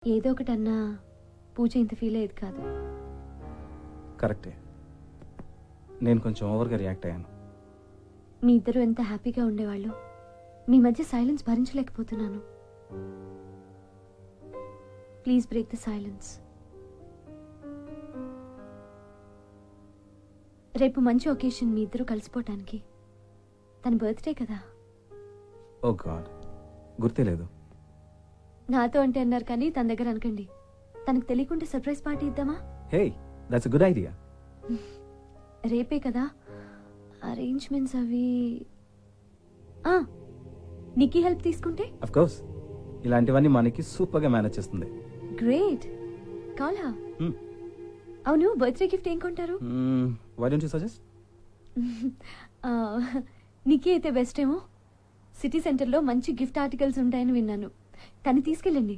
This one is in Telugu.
ఏదో ఒకటన్నా పూజ ఇంత ఫీల్ అయ్యేది కాదు. కరెక్టే, నేను కొంచెం ఓవర్గా రియాక్ట్ అయ్యాను. మీ ఇద్దరు ఎంత హ్యాపీగా ఉండేవాళ్ళు, మీ మధ్య సైలెన్స్ భరించలేకపోతున్నాను. Please break the silence. రేపు మంచి ఒకేషన్ మీ ఇద్దరు కలిసిపోవటానికి. తన బర్త్డే కదా. ఓ గాడ్, గుర్తే లేదు. నాతో అంటే అన్నారు కానీ తన దగ్గర అనకండి. తనకు తెలియకుండా సర్ప్రైజ్ పార్టీ ఇద్దామా? Hey, that's a good idea. రేపే కదా, అరేంజ్మెంట్స్ అవి. నిక్కీ హెల్ప్ తీసుకుంటే? అఫ్ కోర్స్, ఇలాంటివన్నీ మనకి సూపర్గా మేనేజ్ చేస్తుంది. Great, call her. అవును, బర్త్డే గిఫ్ట్ ఏం కొంటారు? Why don't you suggest? Nikki అయితే బెస్ట్ ఏమో. సిటీ సెంటర్లో మంచి గిఫ్ట్ ఆర్టికల్స్ ఉంటాయని విన్నాను. తను తీసుకెళ్ళండి.